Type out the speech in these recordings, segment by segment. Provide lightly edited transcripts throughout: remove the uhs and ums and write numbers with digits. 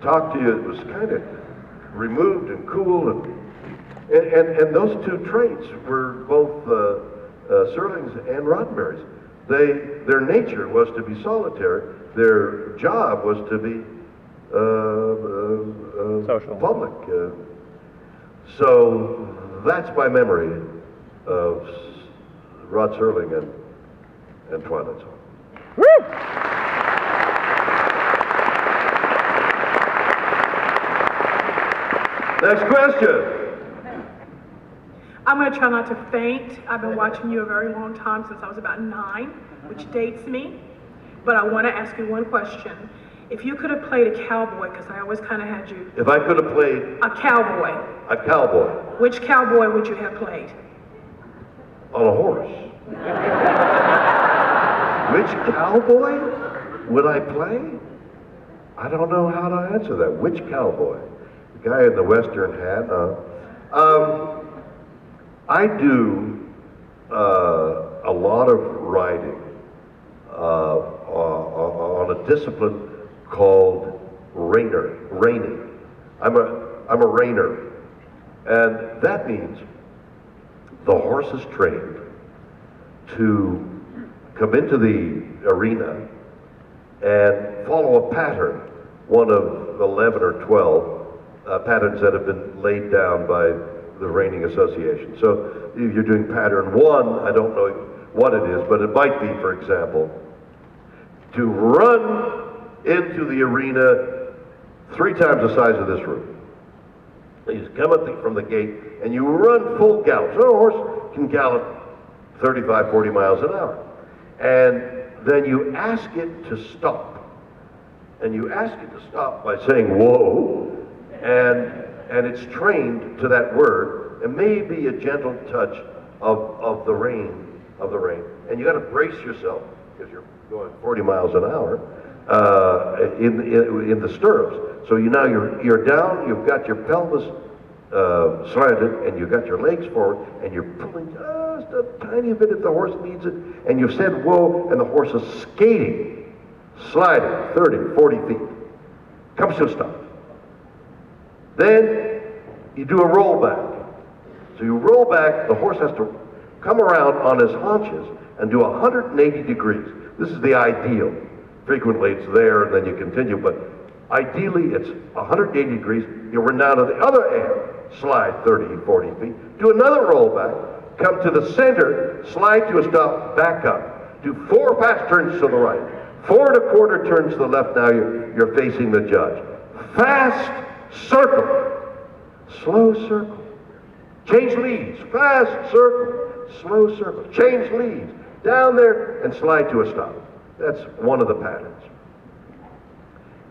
talk to you, it was kind of removed and cool, and those two traits were both Serlings and Roddenberry's. Their nature was to be solitary. Their job was to be social, public. So that's my memory of Rod Serling and Twilight Zone. Woo! Next question. I'm going to try not to faint. I've been watching you a very long time, since I was about 9, which dates me. But I want to ask you one question. If you could have played a cowboy, because I always kind of had you... If I could have played... A cowboy. A cowboy. Which cowboy would you have played? On a horse. Which cowboy would I play? I don't know how to answer that. Which cowboy? The guy in the western hat? I do a lot of riding on a discipline called reining. I'm a reiner, and that means the horse is trained to come into the arena and follow a pattern, one of 11 or 12 patterns that have been laid down by the reining association. So if you're doing pattern 1, I don't know what it is, but it might be, for example, to run into the arena 3 times the size of this room. You come from the gate and you run full gallop. So a horse can gallop 35, 40 miles an hour. And then you ask it to stop. And you ask it to stop by saying, whoa, and it's trained to that word, and maybe a gentle touch of the rein, and you got to brace yourself because you're going 40 miles an hour in the stirrups. So now you're down, you've got your pelvis slanted, and you've got your legs forward, and you're pulling just a tiny bit if the horse needs it, and you've said whoa, and the horse is skating, sliding 30, 40 feet, comes to a stop. Then you do a rollback. So you roll back, the horse has to come around on his haunches and do 180 degrees. This is the ideal. Frequently it's there and then you continue, but ideally it's 180 degrees. You run down to the other end, slide 30, 40 feet, do another rollback, come to the center, slide to a stop, back up. Do 4 fast turns to the right, 4 1/4 turns to the left. Now you're facing the judge. Fast circle, slow circle, change leads, fast circle, slow circle, change leads, down there and slide to a stop. That's one of the patterns.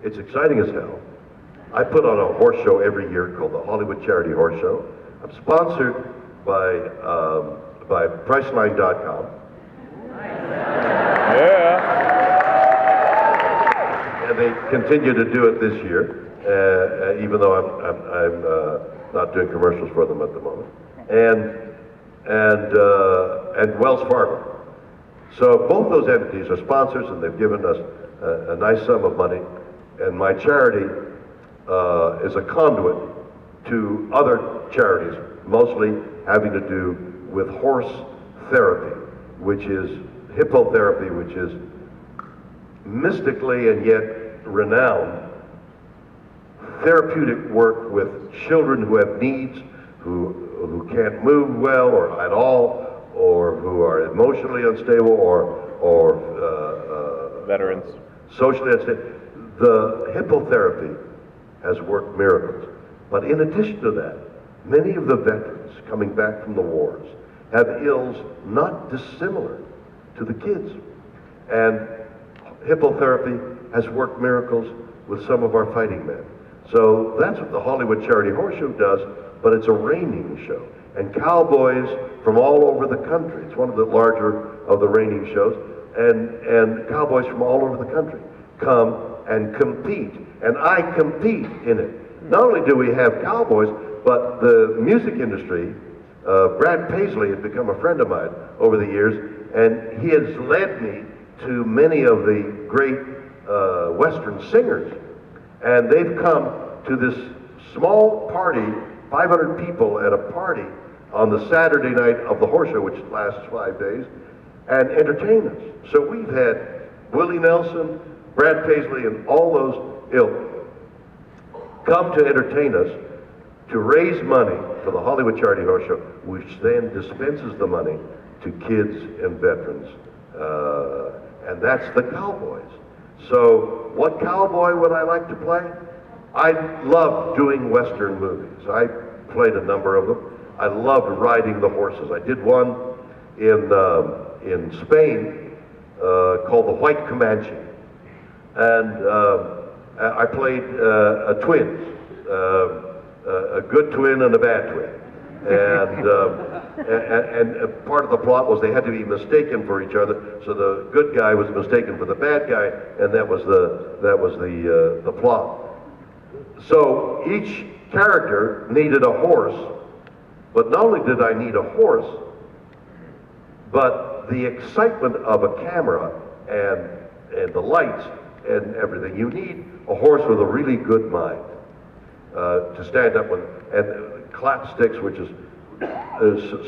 It's exciting as hell. I put on a horse show every year called the Hollywood Charity Horse Show. I'm sponsored by Priceline.com. Yeah. And they continue to do it this year. Even though I'm not doing commercials for them at the moment, and Wells Fargo. So both those entities are sponsors, and they've given us a nice sum of money. And my charity is a conduit to other charities, mostly having to do with horse therapy, which is hippotherapy, which is mystically and yet renowned therapeutic work with children who have needs, who can't move well or at all, or who are emotionally unstable or veterans, socially unstable. The hippotherapy has worked miracles. But in addition to that, many of the veterans coming back from the wars have ills not dissimilar to the kids. And hippotherapy has worked miracles with some of our fighting men. So that's what the Hollywood Charity Horse Show does, but it's a reining show. And cowboys from all over the country, it's one of the larger of the reining shows, and cowboys from all over the country come and compete. And I compete in it. Not only do we have cowboys, but the music industry, Brad Paisley has become a friend of mine over the years, and he has led me to many of the great Western singers. And they've come to this small party, 500 people at a party on the Saturday night of the horse show, which lasts 5 days, and entertain us. So we've had Willie Nelson, Brad Paisley, and all those ilk come to entertain us to raise money for the Hollywood Charity Horse Show, which then dispenses the money to kids and veterans. And that's the Cowboys. So what cowboy would I like to play? I love doing Western movies. I played a number of them. I loved riding the horses. I did one in Spain called The White Comanche. And I played a twin, a good twin and a bad twin. And part of the plot was they had to be mistaken for each other. So the good guy was mistaken for the bad guy, and that was the plot. So each character needed a horse, but not only did I need a horse, but the excitement of a camera and the lights and everything. You need a horse with a really good mind to stand up with, and clap sticks, which is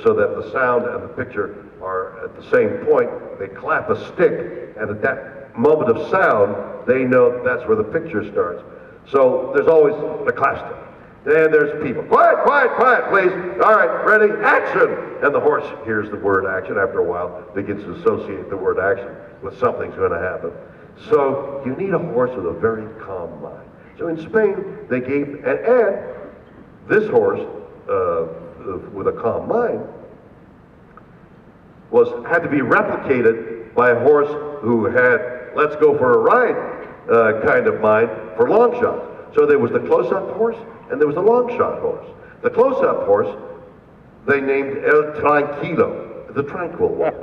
so that the sound and the picture are at the same point. They clap a stick, and at that moment of sound, they know that's where the picture starts. So there's always the clap stick. Then there's people. Quiet, quiet, quiet, please. All right, ready, action. And the horse hears the word action. After a while, begins to associate the word action with something's going to happen. So you need a horse with a very calm mind. So in Spain, they gave, and this horse with a calm mind had to be replicated by a horse who had let's go for a ride kind of mind for long shots. So there was the close-up horse and there was the long shot horse. The close-up horse they named El Tranquilo, the tranquil one.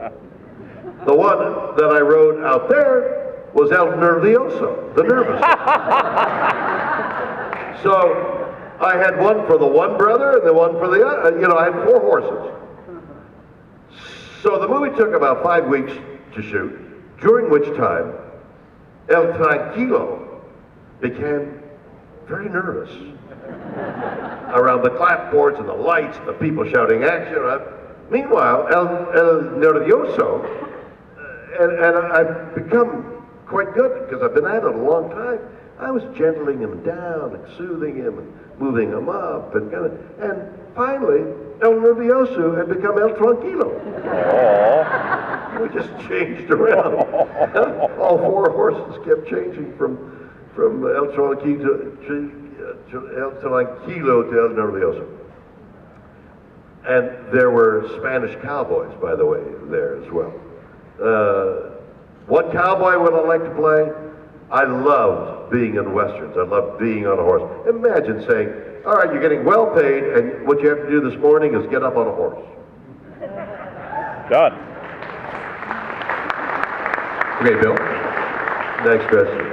The one that I rode out there was El Nervioso, the nervous one. So I had one for the one brother and the one for the other. I had 4 horses. So the movie took about 5 weeks to shoot, during which time El Tranquilo became very nervous around the clapboards and the lights and the people shouting action. Meanwhile, El Nervioso, and I've become quite good because I've been at it a long time. I was gentling him down and soothing him and moving him up and finally El Nervioso had become El Tranquilo. We just changed around. All 4 horses kept changing from El Tranquilo to El Nervioso. And there were Spanish cowboys, by the way, there as well. What cowboy would I like to play? I loved being in westerns. I loved being on a horse. Imagine saying, all right, you're getting well paid, and what you have to do this morning is get up on a horse. Done. Okay, Bill. Next question.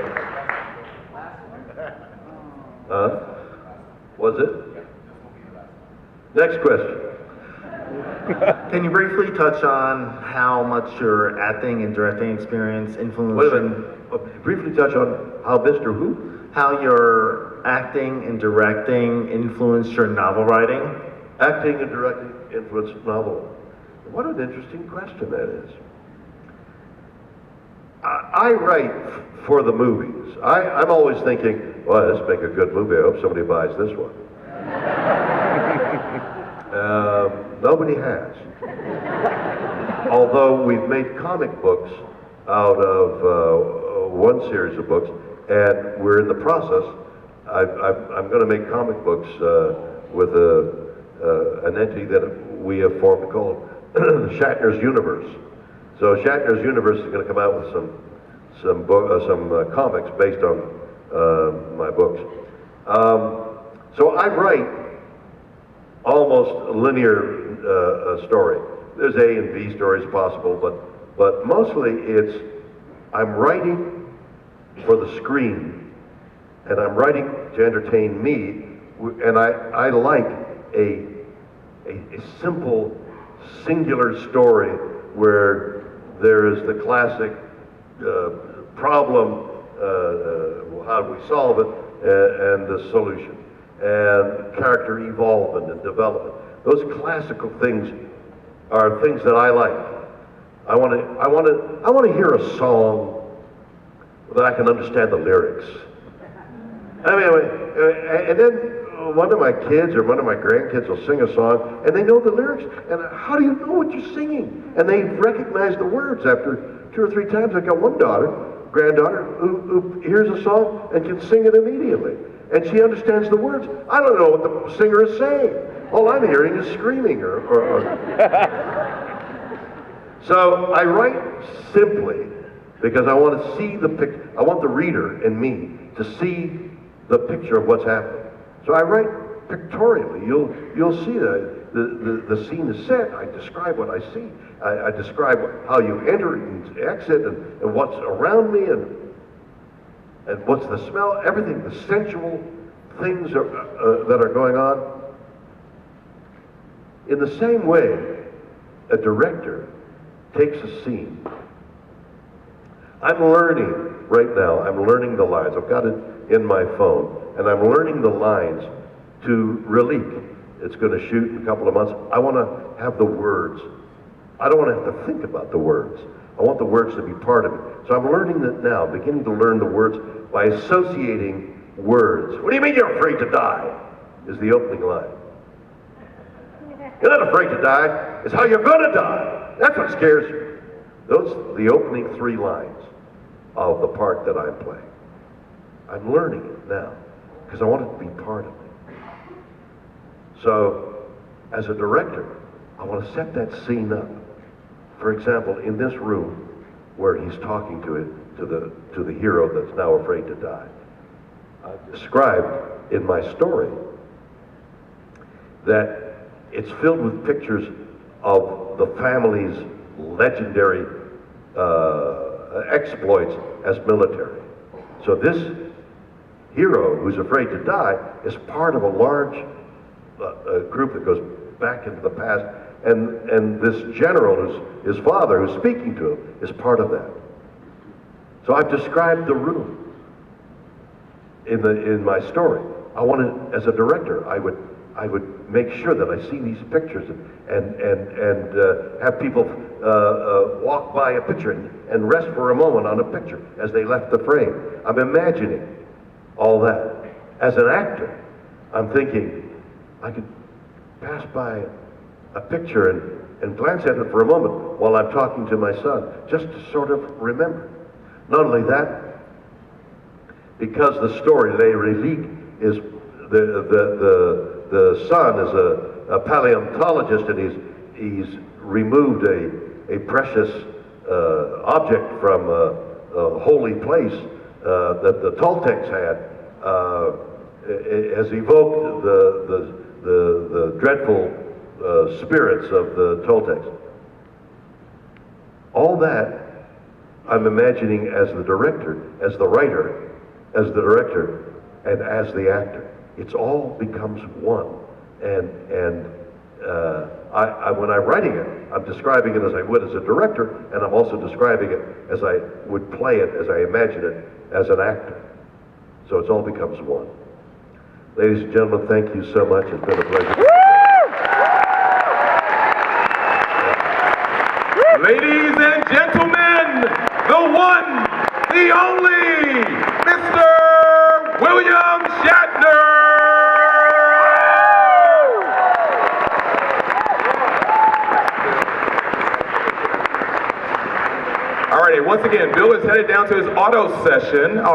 Was it? Next question. Can you briefly touch on how much your acting and directing experience influenced Wait a minute. Briefly touch on how Mr. Who? how your acting and directing influenced your novel writing? Acting and directing influenced novel. What an interesting question that is. I write for the movies. I'm always thinking, well, this make a good movie. I hope somebody buys this one. Nobody has. Although we've made comic books out of one series of books, and we're in the process. I'm going to make comic books with an entity that we have formed called Shatner's Universe. So Shatner's Universe is going to come out with some comics based on my books. So I write almost a linear story. There's A and B stories possible, but mostly it's I'm writing for the screen, and I'm writing to entertain me, and I like a simple, singular story where there is the classic problem, how do we solve it, and the solution, and character evolvement and development. Those classical things are things that I like. I want to hear a song that I can understand the lyrics. I mean, and then one of my kids or one of my grandkids will sing a song, and they know the lyrics. And how do you know what you're singing? And they recognize the words after 2 or 3 times. I got one granddaughter, who hears a song and can sing it immediately. And she understands the words. I don't know what the singer is saying. All I'm hearing is screaming or So I write simply because I want to see the picture. I want the reader and me to see the picture of what's happening. So I write pictorially. You'll see the scene is set. I describe what I see. I describe how you enter and exit and what's around me and what's the smell, everything, the sensual things that are going on. In the same way, a director takes a scene. I'm learning right now, I'm learning the lines. I've got it in my phone, and I'm learning the lines to Relique. It's going to shoot in a couple of months. I want to have the words. I don't want to have to think about the words. I want the words to be part of it. So I'm learning that now, beginning to learn the words by associating words. What do you mean you're afraid to die? Is the opening line. You're not afraid to die. It's how you're going to die. That's what scares you. Those are the opening 3 lines of the part that I'm playing. I'm learning it now because I want it to be part of me. So, as a director, I want to set that scene up. For example, in this room where he's talking to the hero that's now afraid to die, I've described in my story that it's filled with pictures of the family's legendary exploits as military. So this hero who's afraid to die is part of a large group that goes back into the past, and this general, his father, who's speaking to him, is part of that. So I've described the room in my story. I wanted, as a director, I would make sure that I see these pictures and have people walk by a picture and rest for a moment on a picture as they left the frame. I'm imagining all that. As an actor, I'm thinking I could pass by a picture and glance at it for a moment while I'm talking to my son, just to sort of remember. Not only that, because the story, Les Reliques, is the son is a paleontologist, and he's removed a precious object from a holy place that the Toltecs had, has evoked the dreadful spirits of the Toltecs. All that I'm imagining as the director, as the writer, as the director, and as the actor. It's all becomes one. And when I'm writing it, I'm describing it as I would as a director, and I'm also describing it as I would play it, as I imagine it, as an actor. So it all becomes one. Ladies and gentlemen, thank you so much. It's been a pleasure. Ladies and gentlemen, the one, the only, Mr. William Shatner! All righty, once again, Bill is headed down to his auto session.